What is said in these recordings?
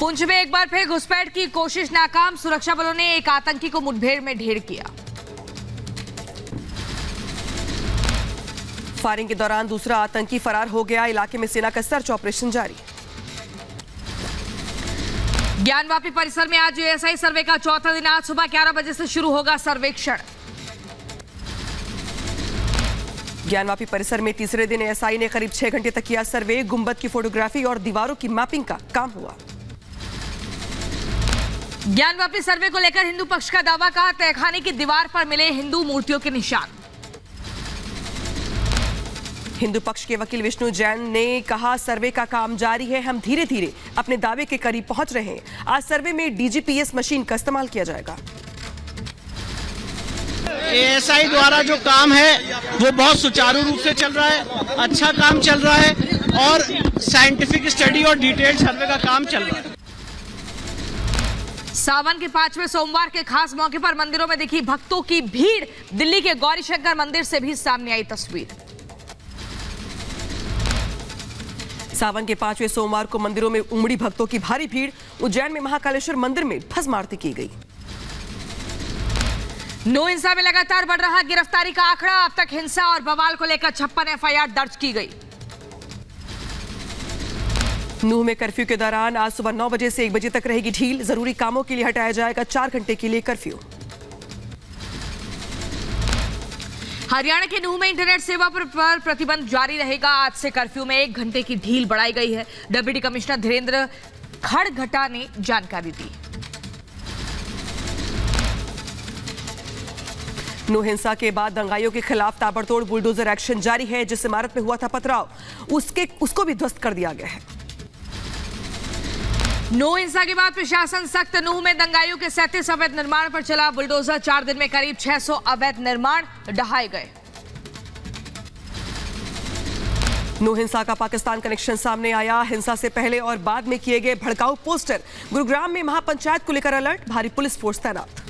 पुंछ में एक बार फिर घुसपैठ की कोशिश नाकाम, सुरक्षा बलों ने एक आतंकी को मुठभेड़ में ढेर किया। फायरिंग के दौरान दूसरा आतंकी फरार हो गया, इलाके में सेना का सर्च ऑपरेशन जारी। ज्ञानवापी परिसर में आज एएसआई सर्वे का चौथा दिन, आज सुबह 11 बजे से शुरू होगा सर्वेक्षण। ज्ञानवापी परिसर में तीसरे दिन एएसआई ने करीब 6 घंटे तक किया सर्वे, गुंबद की फोटोग्राफी और दीवारों की मैपिंग का काम हुआ। ज्ञानवापी सर्वे को लेकर हिंदू पक्ष का दावा, कहा तहखाने की दीवार पर मिले हिंदू मूर्तियों के निशान। हिंदू पक्ष के वकील विष्णु जैन ने कहा सर्वे का काम जारी है, हम धीरे धीरे अपने दावे के करीब पहुंच रहे हैं। आज सर्वे में डीजीपीएस मशीन का इस्तेमाल किया जाएगा। एएसआई द्वारा जो काम है वो बहुत सुचारू रूप से चल रहा है, अच्छा काम चल रहा है और साइंटिफिक स्टडी और डिटेल सर्वे का काम चल रहा है। सावन के 5वें सोमवार के खास मौके पर मंदिरों में दिखी भक्तों की भीड़, दिल्ली के गौरीशंकर मंदिर से भी सामने आई तस्वीर। सावन के 5वें सोमवार को मंदिरों में उमड़ी भक्तों की भारी भीड़, उज्जैन में महाकालेश्वर मंदिर में भस्म आरती की गई। नूह हिंसा में लगातार बढ़ रहा गिरफ्तारी का आंकड़ा, अब तक हिंसा और बवाल को लेकर 56 एफआईआर दर्ज की गई। नूह में कर्फ्यू के दौरान आज सुबह 9 बजे से 1 बजे तक रहेगी ढील, जरूरी कामों के लिए हटाया जाएगा 4 घंटे के लिए कर्फ्यू। हरियाणा के नूह में इंटरनेट सेवा पर प्रतिबंध जारी रहेगा, आज से कर्फ्यू में 1 घंटे की ढील बढ़ाई गई है। डिप्टी कमिश्नर धीरेन्द्र खड़गटा ने जानकारी दी। नूह हिंसा के बाद दंगाइयों के खिलाफ ताबड़तोड़ बुलडोजर एक्शन जारी है। जिस इमारत में हुआ था पथराव उसको भी ध्वस्त कर दिया गया है। नूह हिंसा के बाद प्रशासन सख्त, नूह में दंगाइयों के 37 अवैध निर्माण पर चला बुलडोजर, 4 दिन में करीब 600 अवैध निर्माण ढहाए गए। नूह हिंसा का पाकिस्तान कनेक्शन सामने आया, हिंसा से पहले और बाद में किए गए भड़काऊ पोस्टर। गुरुग्राम में महापंचायत को लेकर अलर्ट, भारी पुलिस फोर्स तैनात।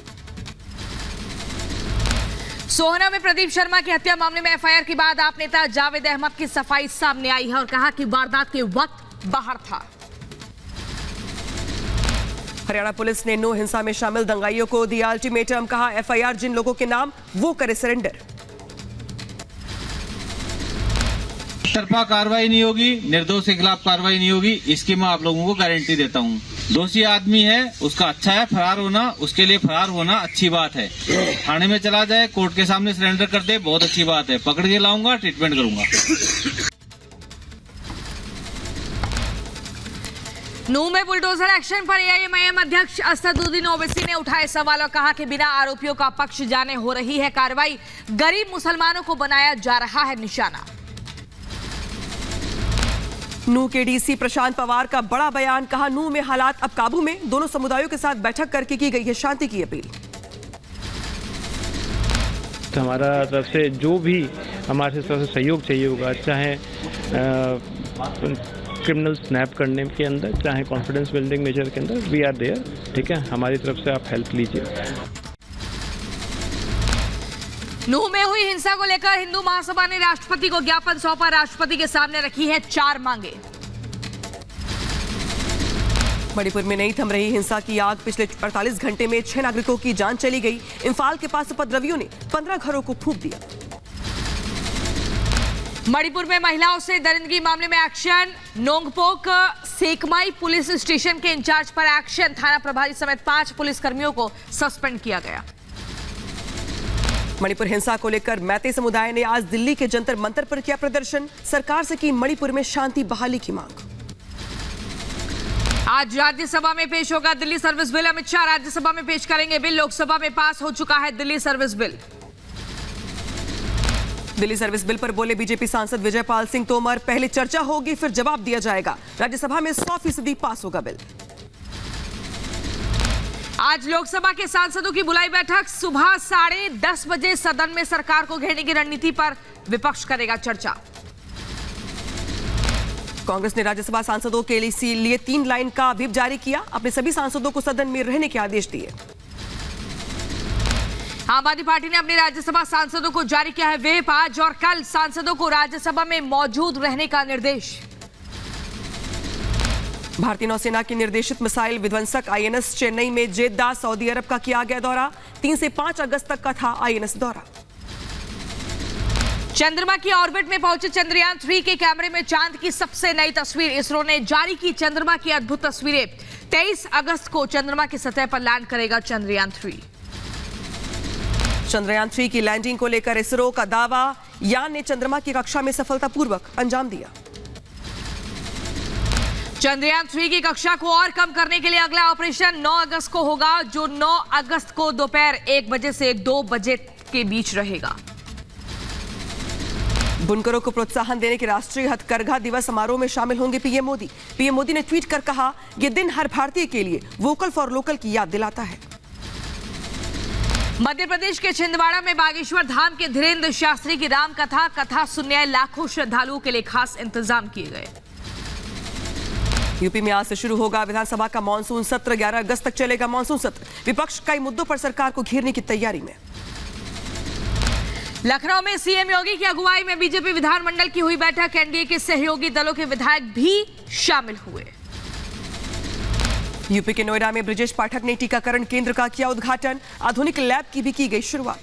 सोहना में प्रदीप शर्मा की हत्या मामले में एफआईआर के बाद आप नेता जावेद अहमद की सफाई सामने आई है और कहा कि वारदात के वक्त बाहर था। हरियाणा पुलिस ने नूह हिंसा में शामिल दंगाइयों को दिया अल्टीमेटम, कहा एफआईआर जिन लोगों के नाम वो करे सरेंडर। तरफा कार्रवाई नहीं होगी, निर्दोष के खिलाफ कार्रवाई नहीं होगी, इसकी मैं आप लोगों को गारंटी देता हूँ। दोषी आदमी है, उसका अच्छा है फरार होना, उसके लिए फरार होना अच्छी बात है। थाने में चला जाए, कोर्ट के सामने सरेंडर कर दे, बहुत अच्छी बात है। पकड़ के लाऊंगा, ट्रीटमेंट करूंगा। नूह में बुलडोजर एक्शन पर एआईएमआईएम अध्यक्ष असदुद्दीन ओवैसी ने उठाए सवाल और कहा कि बिना आरोपियों का पक्ष जाने हो रही है कार्रवाई, गरीब मुसलमानों को बनाया जा रहा है निशाना। नूह के डीसी प्रशांत पवार का बड़ा बयान, कहा नूह में हालात अब काबू में, दोनों समुदायों के साथ बैठक करके की गई है शांति की अपील। हमारा तरफ से जो भी हमारे तरफ से सहयोग चाहिए होगा, चाहे क्रिमिनल स्नैप करने के अंदर, चाहे कॉन्फिडेंस बिल्डिंग मेजर के अंदर, वी आर देयर। ठीक है, हमारी तरफ से आप हेल्प लीजिए। नूह में हुई हिंसा को लेकर हिंदू महासभा ने राष्ट्रपति को ज्ञापन सौंपा, राष्ट्रपति के सामने रखी है 4 मांगे। मणिपुर में नहीं थम रही हिंसा की आग, पिछले 48 घंटे में 6 नागरिकों की जान चली गई। इंफाल के पास उपद्रवियों ने 15 घरों को फूंक दिया। मणिपुर में महिलाओं से दरिंदगी मामले में action, Nongpok Sekmai police station के इंचार्ज पर एक्शन, थाना प्रभारी समेत 5 पुलिसकर्मियों को सस्पेंड किया गया। मणिपुर हिंसा को लेकर मैते समुदाय ने आज दिल्ली के जंतर मंतर पर किया प्रदर्शन, सरकार से की मणिपुर में शांति बहाली की मांग। आज राज्यसभा में पेश होगा दिल्ली सर्विस बिल, अमित शाह राज्यसभा में पेश करेंगे बिल, लोकसभा में पास हो चुका है Delhi service bill. Delhi service bill पर बोले बीजेपी सांसद विजय पाल सिंह तोमर, पहले चर्चा होगी फिर जवाब दिया जाएगा, राज्यसभा में 100% पास होगा बिल। आज लोकसभा के सांसदों की बुलाई बैठक, सुबह 10:30 बजे सदन में सरकार को घेरने की रणनीति पर विपक्ष करेगा चर्चा। कांग्रेस ने राज्यसभा सांसदों के लिए 3 लाइन का व्हिप जारी किया, अपने सभी सांसदों को सदन में रहने के आदेश दिए। आम आदमी पार्टी ने अपने राज्यसभा सांसदों को जारी किया है व्हिप, आज और कल सांसदों को राज्यसभा में मौजूद रहने का निर्देश। भारतीय नौसेना की निर्देशित मिसाइल विध्वंसक आईएनएस चेन्नई में जेद्दा सऊदी अरब का किया गया दौरा। 3 से 5 अगस्त तक का था आईएनएस दौरा। चंद्रमा की ऑर्बिट में पहुंचे चंद्रयान 3 के कैमरे में चांद की सबसे नई तस्वीर इसरो ने जारी की। चंद्रमा की अद्भुत तस्वीरें। 23 अगस्त को चंद्रमा की सतह पर लैंड करेगा चंद्रयान 3। चंद्रयान 3 की लैंडिंग को लेकर इसरो का दावा, यान ने चंद्रमा की कक्षा में सफलतापूर्वक अंजाम दिया। चंद्रयान 3 की कक्षा को और कम करने के लिए अगला ऑपरेशन 9 अगस्त को होगा, जो 9 अगस्त को दोपहर 1 बजे से 2 बजे के बीच रहेगा। बुनकरों को प्रोत्साहन देने के राष्ट्रीय हथकरघा दिवस समारोह में शामिल होंगे पीएम मोदी। पीएम मोदी ने ट्वीट कर कहा, यह दिन हर भारतीय के लिए वोकल फॉर लोकल की याद दिलाता है। मध्य प्रदेश के छिंदवाड़ा में बागेश्वर धाम के धीरेन्द्र शास्त्री की राम कथा सुनने लाखों श्रद्धालुओं के लिए खास इंतजाम किए गए। यूपी में आज से शुरू होगा विधानसभा का मानसून सत्र। 11 अगस्त तक चलेगा मानसून सत्र। विपक्ष कई मुद्दों पर सरकार को घेरने की तैयारी में। लखनऊ में सीएम योगी की अगुवाई में बीजेपी विधानमंडल की हुई बैठक। एनडीए के सहयोगी दलों के विधायक भी शामिल हुए। यूपी के नोएडा में ब्रजेश पाठक ने टीकाकरण केंद्र का किया उद्घाटन। आधुनिक लैब की भी की गई शुरुआत।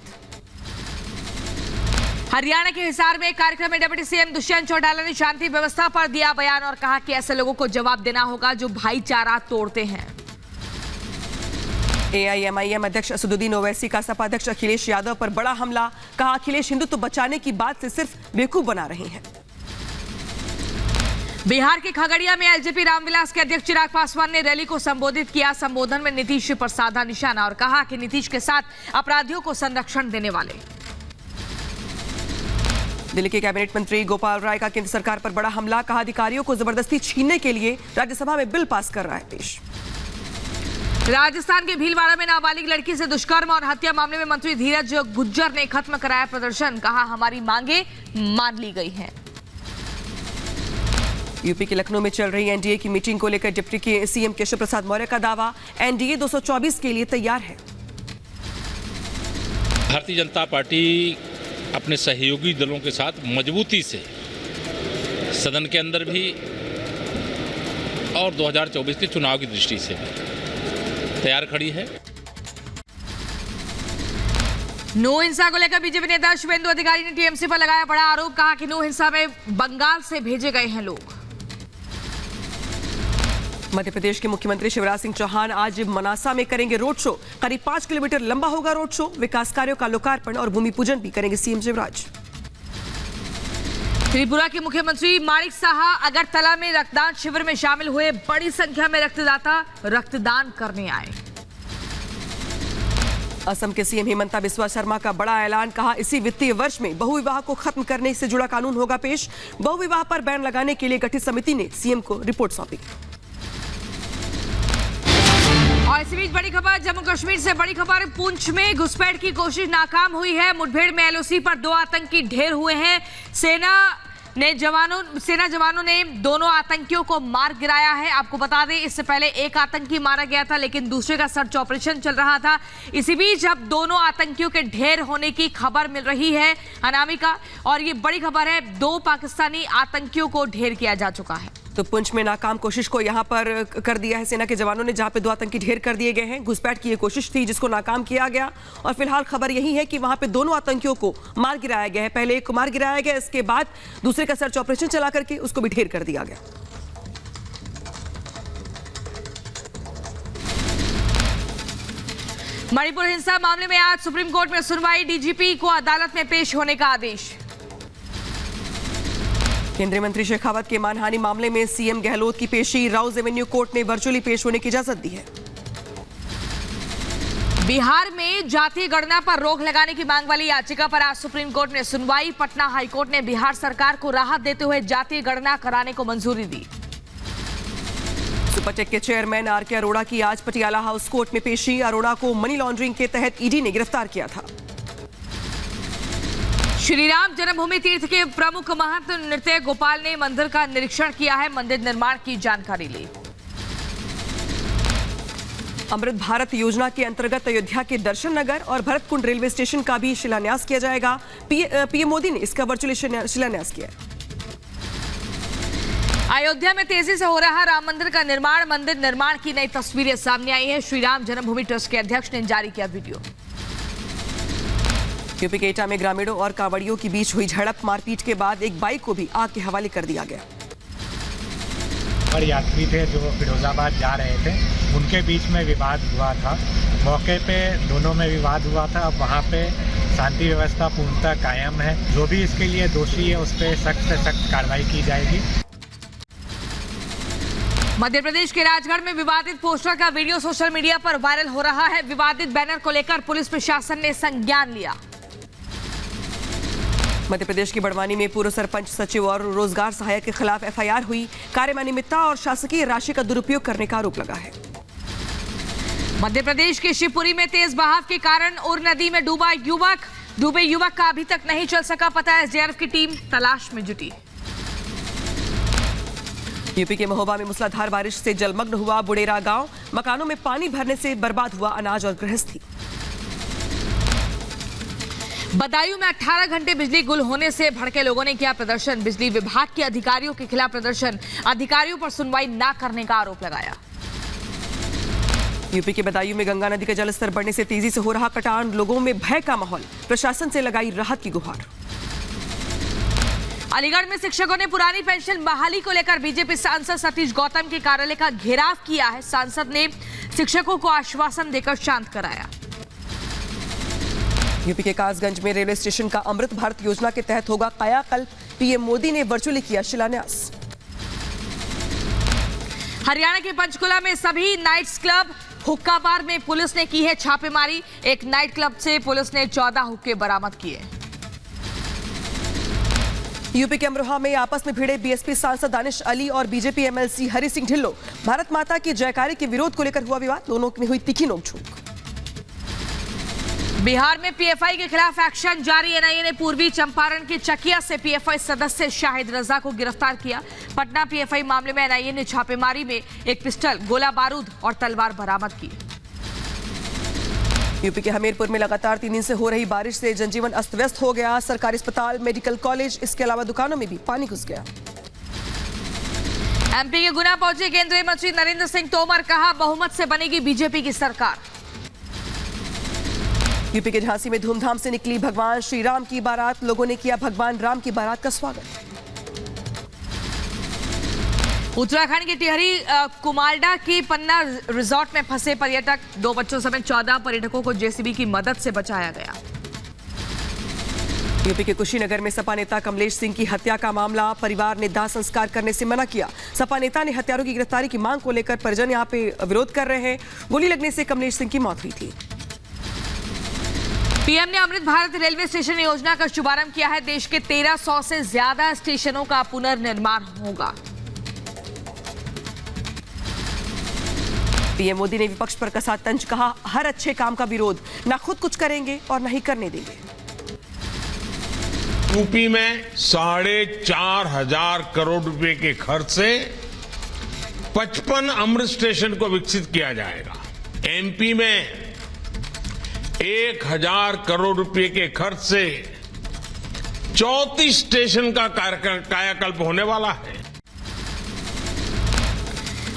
हरियाणा के हिसार में एक कार्यक्रम में डिप्टी सीएम दुष्यंत चौटाला ने शांति व्यवस्था पर दिया बयान और कहा कि ऐसे लोगों को जवाब देना होगा जो भाईचारा तोड़ते हैं। एआईएमआईएम अध्यक्ष असदुद्दीन ओवैसी का सपा अध्यक्ष अखिलेश यादव पर बड़ा हमला। कहा, अखिलेश हिंदुत्व बचाने की बात से सिर्फ बेवकूफ बना रहे हैं। बिहार के खगड़िया में एलजेपी रामविलास के अध्यक्ष चिराग पासवान ने रैली को संबोधित किया। संबोधन में नीतीश पर साधा निशाना और कहा कि नीतीश के साथ अपराधियों को संरक्षण देने वाले। दिल्ली के कैबिनेट मंत्री गोपाल राय का केंद्र सरकार पर बड़ा हमला। कहा, अधिकारियों को जबरदस्ती छीनने के लिए राज्यसभा में बिल पास कर रहा है पेश। राजस्थान के भीलवाड़ा में नाबालिग लड़की से दुष्कर्म और हत्या मामले में मंत्री धीरज गुज्जर ने खत्म कराया प्रदर्शन। कहा, हमारी मांगे मान ली गई हैं। यूपी के लखनऊ में चल रही एनडीए की मीटिंग को लेकर डिप्टी सीएम केशव प्रसाद मौर्य का दावा, एनडीए 224 के लिए तैयार है। भारतीय जनता पार्टी अपने सहयोगी दलों के साथ मजबूती से सदन के अंदर भी और 2024 के चुनाव की दृष्टि से भी तैयार खड़ी है। नू हिंसा को लेकर बीजेपी नेता शुभेंदु अधिकारी ने टीएमसी पर लगाया बड़ा आरोप। कहा कि नू हिंसा में बंगाल से भेजे गए हैं लोग। मध्य प्रदेश के मुख्यमंत्री शिवराज सिंह चौहान आज मनासा में करेंगे रोड शो। करीब 5 किलोमीटर लंबा होगा रोड शो। विकास कार्यों का लोकार्पण और भूमि पूजन भी करेंगे सीएम शिवराज। त्रिपुरा के मुख्यमंत्री माणिक साहा अगरतला में रक्तदान शिविर में शामिल हुए। बड़ी संख्या में रक्तदाता रक्तदान करने आए। असम के सीएम हिमंता बिस्वा शर्मा का बड़ा ऐलान। कहा, इसी वित्तीय वर्ष में बहुविवाह को खत्म करने से जुड़ा कानून होगा पेश। बहुविवाह पर बैन लगाने के लिए गठित समिति ने सीएम को रिपोर्ट सौंपी। और इसी बीच बड़ी खबर, जम्मू कश्मीर से बड़ी खबर। पुंछ में घुसपैठ की कोशिश नाकाम हुई है। मुठभेड़ में एलओसी पर 2 आतंकी ढेर हुए हैं। सेना जवानों ने दोनों आतंकियों को मार गिराया है। आपको बता दें, इससे पहले एक आतंकी मारा गया था, लेकिन दूसरे का सर्च ऑपरेशन चल रहा था। इसी बीच अब दोनों आतंकियों के ढेर होने की खबर मिल रही है अनामिका, और ये बड़ी खबर है। 2 पाकिस्तानी आतंकियों को ढेर किया जा चुका है। तो पुंछ में नाकाम कोशिश को यहां पर कर दिया है सेना के जवानों ने, जहां पे 2 आतंकी ढेर कर दिए गए हैं। घुसपैठ की ये कोशिश थी जिसको नाकाम किया गया, और फिलहाल खबर यही है कि वहां पे दोनों आतंकियों को मार गिराया गया है। पहले एक को मार गिराया गया, इसके बाद दूसरे का सर्च ऑपरेशन चला करके उसको भी ढेर कर दिया गया। मणिपुर हिंसा मामले में आज सुप्रीम कोर्ट में सुनवाई। डीजीपी को अदालत में पेश होने का आदेश। केंद्रीय मंत्री शेखावत के मानहानि मामले में सीएम गहलोत की पेशी। राउज एवेन्यू कोर्ट ने वर्चुअली पेश होने की इजाजत दी है। बिहार में जातीय गणना पर रोक लगाने की मांग वाली याचिका पर आज सुप्रीम कोर्ट में सुनवाई। पटना हाईकोर्ट ने बिहार सरकार को राहत देते हुए जातीय गणना कराने को मंजूरी दी। सुपरटेक के चेयरमैन आरके अरोड़ा की आज पटियाला हाउस कोर्ट में पेशी। अरोड़ा को मनी लॉन्ड्रिंग के तहत ईडी ने गिरफ्तार किया था। श्री राम जन्मभूमि तीर्थ के प्रमुख महंत नृत्य गोपाल ने मंदिर का निरीक्षण किया है। मंदिर निर्माण की जानकारी ली। अमृत भारत योजना के अंतर्गत अयोध्या के दर्शन नगर और भरतकुंड रेलवे स्टेशन का भी शिलान्यास किया जाएगा। पीएम मोदी ने इसका वर्चुअली शिलान्यास किया। अयोध्या में तेजी से हो रहा राम मंदिर का निर्माण, मंदिर निर्माण की नई तस्वीरें सामने आई हैं। श्री राम जन्मभूमि ट्रस्ट के अध्यक्ष ने जारी किया वीडियो। यूपी के एटा में ग्रामीणों और कांवड़ियों के बीच हुई झड़प, मारपीट के बाद एक बाइक को भी आग के हवाले कर दिया गया। और यात्री थे जो फिरोजाबाद जा रहे थे, उनके बीच में विवाद हुआ था। मौके पे दोनों में विवाद हुआ था। अब वहाँ पे शांति व्यवस्था पूर्णतः कायम है। जो भी इसके लिए दोषी है उस पर सख्त से सख्त कार्रवाई की जाएगी। मध्य प्रदेश के राजगढ़ में विवादित पोस्टर का वीडियो सोशल मीडिया पर वायरल हो रहा है। विवादित बैनर को लेकर पुलिस प्रशासन ने संज्ञान लिया। मध्य प्रदेश की बड़वानी में पूर्व सरपंच, सचिव और रोजगार सहायक के खिलाफ एफआईआर हुई। कार्य में अनियमितता और शासकीय राशि का दुरुपयोग करने का आरोप लगा है। मध्य प्रदेश के शिवपुरी में तेज बहाव के कारण उर नदी में डूबा युवक। डूबे युवक का अभी तक नहीं चल सका पता। एसडीआरएफ की टीम तलाश में जुटी। यूपी के महोबा में मूसलाधार बारिश से जलमग्न हुआ बुडेरा गांव। मकानों में पानी भरने से बर्बाद हुआ अनाज और गृहस्थी। बदायूं में 18 घंटे बिजली गुल होने से भड़के लोगों ने किया प्रदर्शन। बिजली विभाग के अधिकारियों के खिलाफ प्रदर्शन, अधिकारियों पर सुनवाई न करने का आरोप लगाया। यूपी के बदायूं में गंगा नदी का जलस्तर बढ़ने से तेजी से हो रहा कटान, लोगों में भय का माहौल। प्रशासन से लगाई राहत की गुहार। अलीगढ़ में शिक्षकों ने पुरानी पेंशन बहाली को लेकर बीजेपी सांसद सतीश गौतम के कार्यालय का घेराव किया है। सांसद ने शिक्षकों को आश्वासन देकर शांत कराया। यूपी के कासगंज में रेलवे स्टेशन का अमृत भारत योजना के तहत होगा कायाकल्प। पीएम मोदी ने वर्चुअली किया शिलान्यास। हरियाणा के पंचकुला में सभी नाइट्स क्लब, हुक्का बार में पुलिस ने की है छापेमारी। एक नाइट क्लब से पुलिस ने 14 हुक्के बरामद किए। यूपी के अमरोहा में आपस में भिड़े बीएसपी सांसद दानिश अली और बीजेपी एमएलसी हरि सिंह ढिल्लों। भारत माता की जयकारे के विरोध को लेकर हुआ विवाद, दोनों में हुई तीखी नोकझोंक। बिहार में पीएफआई के खिलाफ एक्शन जारी। एनआईए ने पूर्वी चंपारण के चकिया से पीएफआई सदस्य शाहिद रजा को गिरफ्तार किया। पटना पीएफआई मामले में एनआईए ने छापेमारी में एक पिस्टल, गोला बारूद और तलवार बरामद की। यूपी के हमीरपुर में लगातार 3 दिन से हो रही बारिश से जनजीवन अस्त व्यस्त हो गया। सरकारी अस्पताल, मेडिकल कॉलेज, इसके अलावा दुकानों में भी पानी घुस गया। एमपी के गुना पहुंचे केंद्रीय मंत्री नरेंद्र सिंह तोमर, कहा बहुमत से बनेगी बीजेपी की सरकार। यूपी के झांसी में धूमधाम से निकली भगवान श्री राम की बारात, लोगों ने किया भगवान राम की बारात का स्वागत। उत्तराखंड के टिहरी कुमालडा की पन्ना रिजॉर्ट में फंसे पर्यटक, 2 बच्चों समेत 14 पर्यटकों को जेसीबी की मदद से बचाया गया। यूपी के कुशीनगर में सपा नेता कमलेश सिंह की हत्या का मामला, परिवार ने दाह संस्कार करने से मना किया। सपा नेता ने हत्यारों की गिरफ्तारी की मांग को लेकर परिजन यहां पे विरोध कर रहे हैं। गोली लगने से कमलेश सिंह की मौत हुई थी। पीएम ने अमृत भारत रेलवे स्टेशन योजना का शुभारंभ किया है। देश के 1300 से ज्यादा स्टेशनों का पुनर्निर्माण होगा। पीएम मोदी ने विपक्ष पर कसा तंज, कहा हर अच्छे काम का विरोध, ना खुद कुछ करेंगे और न ही करने देंगे। यूपी में 4,500 करोड़ रुपए के खर्च से 55 अमृत स्टेशन को विकसित किया जाएगा। एमपी में 1,000 करोड़ रुपए के खर्च से 34 स्टेशन का कायाकल्प होने वाला है।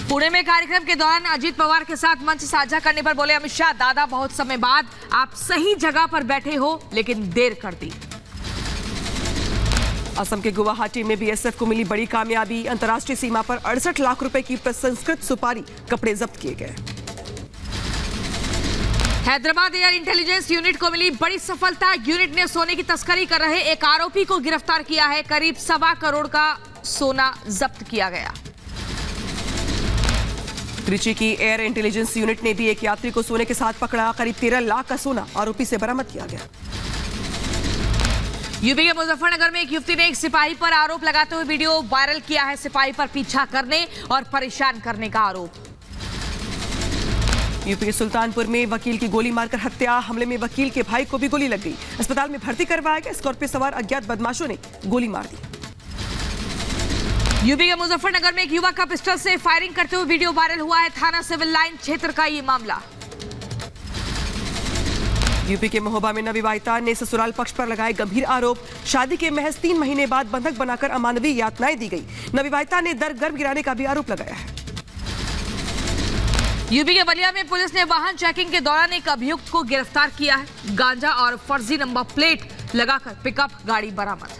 पुणे में कार्यक्रम के दौरान अजीत पवार के साथ मंच साझा करने पर बोले अमित शाह, दादा बहुत समय बाद आप सही जगह पर बैठे हो, लेकिन देर कर दी। असम के गुवाहाटी में बीएसएफ को मिली बड़ी कामयाबी, अंतर्राष्ट्रीय सीमा पर 68 लाख रुपए की प्रसंस्कृत सुपारी, कपड़े जब्त किए गए। हैदराबाद एयर इंटेलिजेंस यूनिट को मिली बड़ी सफलता, यूनिट ने सोने की तस्करी कर रहे एक आरोपी को गिरफ्तार किया है। करीब 1.25 करोड़ का सोना जब्त किया गया। त्रिची की एयर इंटेलिजेंस यूनिट ने भी एक यात्री को सोने के साथ पकड़ा। करीब 13 लाख का सोना आरोपी से बरामद किया गया। यूपी के मुजफ्फरनगर में एक युवती ने एक सिपाही पर आरोप लगाते हुए वीडियो वायरल किया है। सिपाही पर पीछा करने और परेशान करने का आरोप। यूपी के सुल्तानपुर में वकील की गोली मारकर हत्या, हमले में वकील के भाई को भी गोली लग गई। अस्पताल में भर्ती करवाया गया। स्कॉर्पियो सवार अज्ञात बदमाशों ने गोली मार दी। यूपी के मुजफ्फरनगर में एक युवक का पिस्टल से फायरिंग करते हुए वीडियो वायरल हुआ है। थाना सिविल लाइन क्षेत्र का ये मामला। यूपी के महोबा में नवविवाहिता ने ससुराल पक्ष पर लगाए गंभीर आरोप। शादी के महज 3 महीने बाद बंधक बनाकर अमानवीय यातनाएं दी गई। नवविवाहिता ने गर्भ गिराने का भी आरोप लगाया है। यूपी के बलिया में पुलिस ने वाहन चेकिंग के दौरान एक अभियुक्त को गिरफ्तार किया है। गांजा और फर्जी नंबर प्लेट लगाकर पिकअप गाड़ी बरामद।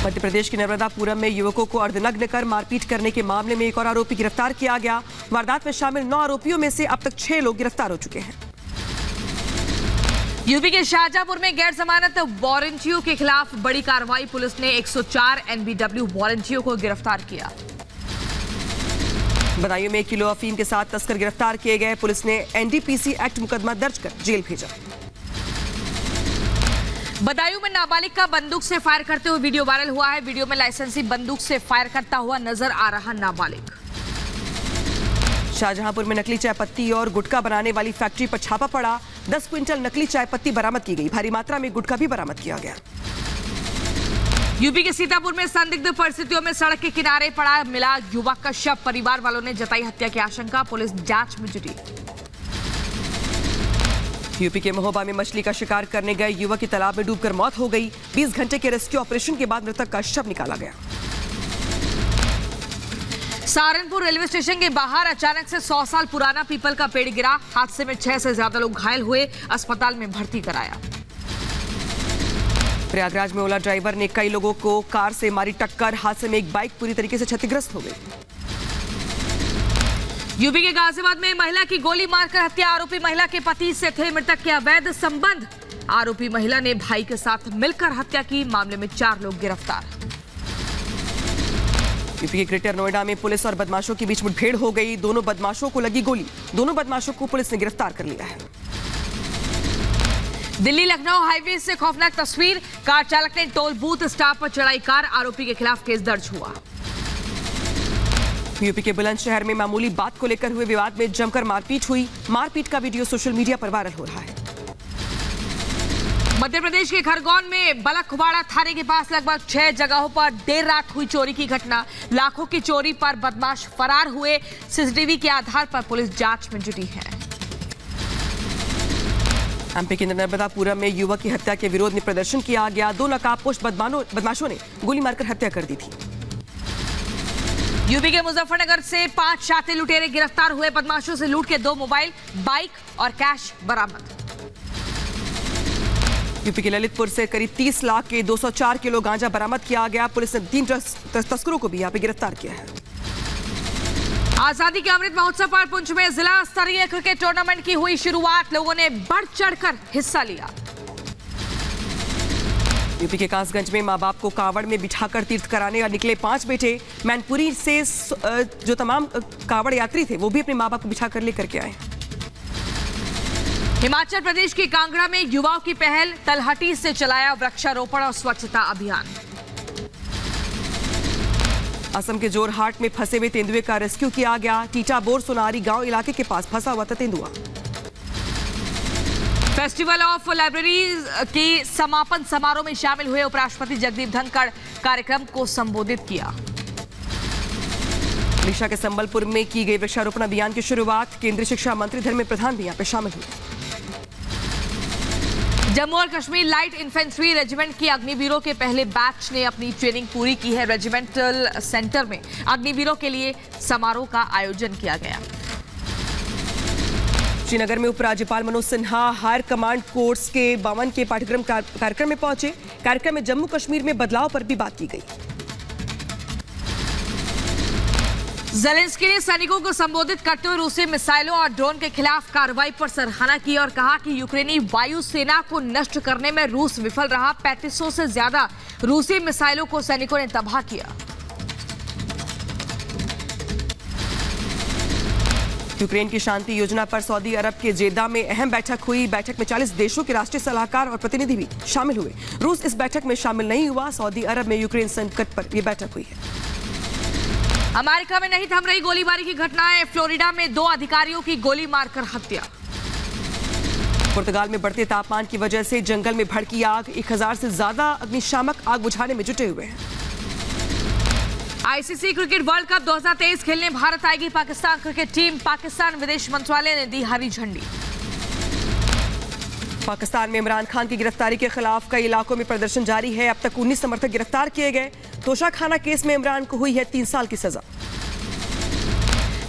मध्य प्रदेश के नर्मदापुरम में युवकों को अर्धनग्न कर मारपीट करने के मामले में एक और आरोपी गिरफ्तार किया गया। वारदात में शामिल 9 आरोपियों में से अब तक 6 लोग गिरफ्तार हो चुके हैं। यूपी के शाहजहांपुर में गैर जमानत वारंटियों के खिलाफ बड़ी कार्रवाई। पुलिस ने 104 एनबीडब्ल्यू वारंटियों को गिरफ्तार किया। बदायूं में 1 किलो अफीम के साथ तस्कर गिरफ्तार किए गए। पुलिस ने एनडीपीसी एक्ट मुकदमा दर्ज कर जेल भेजा। बदायूं में नाबालिग का बंदूक से फायर करते हुए वीडियो वायरल हुआ है। वीडियो में लाइसेंसी बंदूक से फायर करता हुआ नजर आ रहा नाबालिग। शाहजहांपुर में नकली चाय पत्ती और गुटखा बनाने वाली फैक्ट्री पर छापा पड़ा। 10 क्विंटल नकली चाय पत्ती बरामद की गई। भारी मात्रा में गुटखा भी बरामद किया गया। यूपी के सीतापुर में संदिग्ध परिस्थितियों में सड़क के किनारे पड़ा मिला युवक का शव। परिवार वालों ने जताई हत्या की आशंका। पुलिस जांच में जुटी। यूपी के महोबा में मछली का शिकार करने गए युवक की तालाब में डूबकर मौत हो गई। 20 घंटे के रेस्क्यू ऑपरेशन के बाद मृतक का शव निकाला गया। सहारनपुर रेलवे स्टेशन के बाहर अचानक से 100 साल पुराना पीपल का पेड़ गिरा। हादसे में 6 से ज्यादा लोग घायल हुए। अस्पताल में भर्ती कराया। प्रयागराज में ओला ड्राइवर ने कई लोगों को कार से मारी टक्कर। हादसे में एक बाइक पूरी तरीके से क्षतिग्रस्त हो गई। यूपी के गाजियाबाद में महिला की गोली मारकर हत्या। आरोपी महिला के पति से थे मृतक के अवैध संबंध। आरोपी महिला ने भाई के साथ मिलकर हत्या की। मामले में 4 लोग गिरफ्तार। यूपी के ग्रेटर नोएडा में पुलिस और बदमाशों के बीच मुठभेड़ हो गई। दोनों बदमाशों को लगी गोली। दोनों बदमाशों को पुलिस ने गिरफ्तार कर लिया है। दिल्ली लखनऊ हाईवे से खौफनाक तस्वीर। कार चालक ने टोल बूथ स्टाफ पर चढ़ाई कार। आरोपी के खिलाफ केस दर्ज हुआ। यूपी के बुलंदशहर में मामूली बात को लेकर हुए विवाद में जमकर मारपीट हुई। मारपीट का वीडियो सोशल मीडिया पर वायरल हो रहा है। मध्य प्रदेश के खरगोन में बलखवाड़ा थाने के पास लगभग 6 जगहों पर देर रात हुई चोरी की घटना। लाखों की चोरी पर बदमाश फरार हुए। सीसीटीवी के आधार पर पुलिस जांच में जुटी है। एमपी के नर्मदापुरम में युवक की हत्या के विरोध में प्रदर्शन किया गया। 2 नकाबपोश बदमाशों ने गोली मारकर हत्या कर दी थी। यूपी के मुजफ्फरनगर से 5 शातिर लुटेरे गिरफ्तार हुए। बदमाशों से लूट के 2 मोबाइल, बाइक और कैश बरामद। यूपी के ललितपुर से करीब 30 लाख के 204 किलो गांजा बरामद किया गया। पुलिस ने 3 तस्करों को भी यहाँ पे गिरफ्तार किया है। आजादी के अमृत महोत्सव पर पुंछ में जिला स्तरीय क्रिकेट टूर्नामेंट की हुई शुरुआत। लोगों ने बढ़ चढ़कर हिस्सा लिया। यूपी के कासगंज में मां बाप को कांवड़ में बिठाकर तीर्थ कराने और निकले 5 बेटे। मैनपुरी से जो तमाम कांवड़ यात्री थे वो भी अपने मां बाप को बिठाकर लेकर के आए। हिमाचल प्रदेश के कांगड़ा में युवाओं की पहल। तलहटी से चलाया वृक्षारोपण और स्वच्छता अभियान। असम के जोरहाट में फंसे हुए तेंदुए का रेस्क्यू किया गया। टीटाबोर सोनारी गांव इलाके के पास फंसा हुआ था तेंदुआ। फेस्टिवल ऑफ लाइब्रेरीज के समापन समारोह में शामिल हुए उपराष्ट्रपति जगदीप धनखड़। कार्यक्रम को संबोधित किया। ओडिशा के संबलपुर में की गई वृक्षारोपण अभियान की शुरुआत। केंद्रीय शिक्षा मंत्री धर्मेंद्र प्रधान भी यहाँ पे शामिल हुए। जम्मू और कश्मीर लाइट इन्फेंट्री रेजिमेंट की अग्निवीरों के पहले बैच ने अपनी ट्रेनिंग पूरी की है। रेजिमेंटल सेंटर में अग्निवीरों के लिए समारोह का आयोजन किया गया। श्रीनगर में उपराज्यपाल Manoj Sinha higher command course के 52 के पाठ्यक्रम कार्यक्रम में पहुंचे। कार्यक्रम में जम्मू कश्मीर में बदलाव पर भी बात की गई। ज़ेलेंस्की ने सैनिकों को संबोधित करते हुए रूसी मिसाइलों और ड्रोन के खिलाफ कार्रवाई पर सराहना की और कहा कि यूक्रेनी वायुसेना को नष्ट करने में रूस विफल रहा। 3500 से ज्यादा रूसी मिसाइलों को सैनिकों ने तबाह किया। यूक्रेन की शांति योजना पर सऊदी अरब के जेद्दा में अहम बैठक हुई। बैठक में 40 देशों के राष्ट्रीय सलाहकार और प्रतिनिधि भी शामिल हुए। रूस इस बैठक में शामिल नहीं हुआ। सऊदी अरब में यूक्रेन संकट पर यह बैठक हुई है। अमेरिका में नहीं थम रही गोलीबारी की घटनाएं। फ्लोरिडा में 2 अधिकारियों की गोली मारकर हत्या। पुर्तगाल में बढ़ते तापमान की वजह से जंगल में भड़की आग। 1000 से ज्यादा अग्निशामक आग बुझाने में जुटे हुए हैं। आईसीसी क्रिकेट वर्ल्ड कप 2023 खेलने भारत आएगी पाकिस्तान क्रिकेट टीम। पाकिस्तान विदेश मंत्रालय ने दी हरी झंडी। पाकिस्तान में इमरान खान की गिरफ्तारी के खिलाफ कई इलाकों में प्रदर्शन जारी है। अब तक 19 समर्थक गिरफ्तार किए गए। तोशाखाना केस में इमरान को हुई है 3 साल की सजा।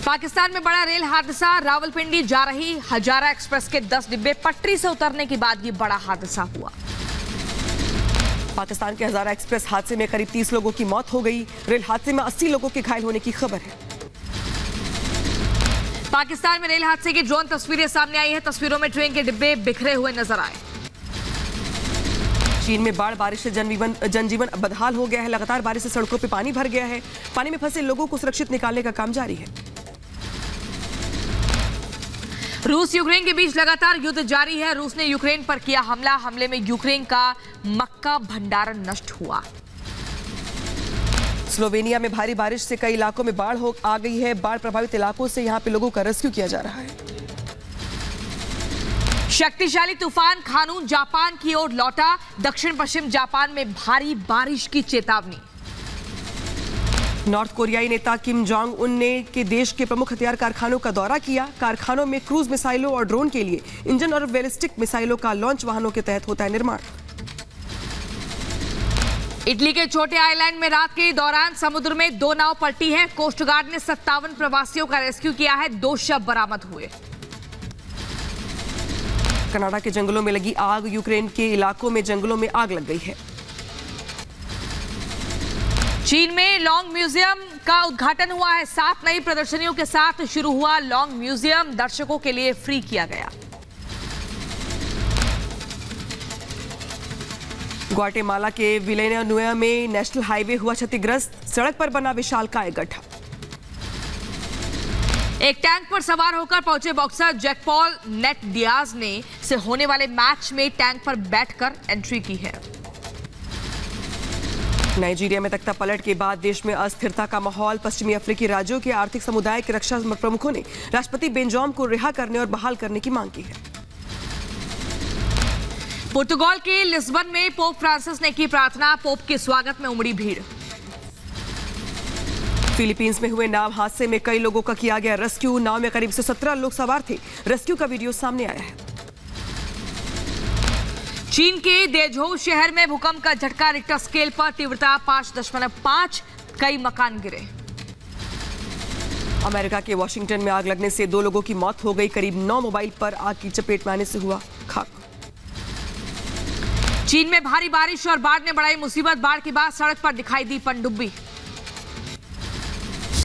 पाकिस्तान में बड़ा रेल हादसा, रावलपिंडी जा रही हजारा एक्सप्रेस के 10 डिब्बे पटरी से उतरने के बाद ये बड़ा हादसा हुआ। पाकिस्तान के हजारा एक्सप्रेस हादसे में करीब 30 लोगों की मौत हो गई। रेल हादसे में 80 लोगों के घायल होने की खबर है। पाकिस्तान में रेल हादसे की ड्रोन तस्वीरें सामने आई है। तस्वीरों में ट्रेन के डिब्बे बिखरे हुए नजर आए। चीन में बाढ़ बारिश से जनजीवन बदहाल हो गया है। लगातार बारिश से सड़कों पर पानी भर गया है। पानी में फंसे लोगों को सुरक्षित निकालने का काम जारी है। रूस यूक्रेन के बीच लगातार युद्ध जारी है। रूस ने यूक्रेन पर किया हमला। हमले में यूक्रेन का मक्का भंडारण नष्ट हुआ। स्लोवेनिया में भारी बारिश से कई इलाकों में बाढ़ आ गई है। बाढ़ प्रभावित इलाकों से यहां पे लोगों का रेस्क्यू किया जा रहा है। शक्तिशाली तूफान खानून जापान की ओर लौटा। दक्षिण पश्चिम जापान में भारी बारिश की चेतावनी। नॉर्थ कोरियाई नेता किम जोंग उन ने के देश के प्रमुख हथियार कारखानों का दौरा किया। कारखानों में क्रूज मिसाइलों और ड्रोन के लिए इंजन और बैलिस्टिक मिसाइलों का लॉन्च वाहनों के तहत होता है निर्माण। इटली के छोटे आइलैंड में रात के दौरान समुद्र में 2 नाव पलटी है। कोस्ट गार्ड ने 57 प्रवासियों का रेस्क्यू किया है। 2 शव बरामद हुए। कनाडा के जंगलों में लगी आग। यूक्रेन के इलाकों में जंगलों में आग लग गई है। चीन में लॉन्ग म्यूजियम का उद्घाटन हुआ है। 7 नई प्रदर्शनियों के साथ शुरू हुआ लॉन्ग म्यूजियम। दर्शकों के लिए फ्री किया गया। ग्वाटेमाला के विलेनुआ में नेशनल हाईवे हुआ क्षतिग्रस्त। सड़क पर बना विशालकाय गड्ढा। एक टैंक पर सवार होकर पहुंचे boxer Jake Paul Nate Diaz ने से होने वाले मैच में टैंक पर बैठकर एंट्री की है। नाइजीरिया में तख्ता पलट के बाद देश में अस्थिरता का माहौल। पश्चिमी अफ्रीकी राज्यों के आर्थिक समुदाय के रक्षा प्रमुखों ने राष्ट्रपति बेंजोम को रिहा करने और बहाल करने की मांग की है। पुर्तगाल के लिस्बन में पोप फ्रांसिस ने की प्रार्थना। पोप के स्वागत में उमड़ी भीड़। फिलीपींस में हुए नाव हादसे में कई लोगों का किया गया रेस्क्यू। नाव में करीब 117 लोग सवार थे। रेस्क्यू का वीडियो सामने आया है। चीन के देझोउ शहर में भूकंप का झटका। रिक्टर स्केल पर तीव्रता 5.5। कई मकान गिरे। अमेरिका के वॉशिंगटन में आग लगने से 2 लोगों की मौत हो गई। करीब 9 मोबाइल पर आग की चपेट में आने से हुआ खाक। चीन में भारी बारिश और बाढ़ ने बढ़ाई मुसीबत। बाढ़ के बाद सड़क पर दिखाई दी पनडुब्बी।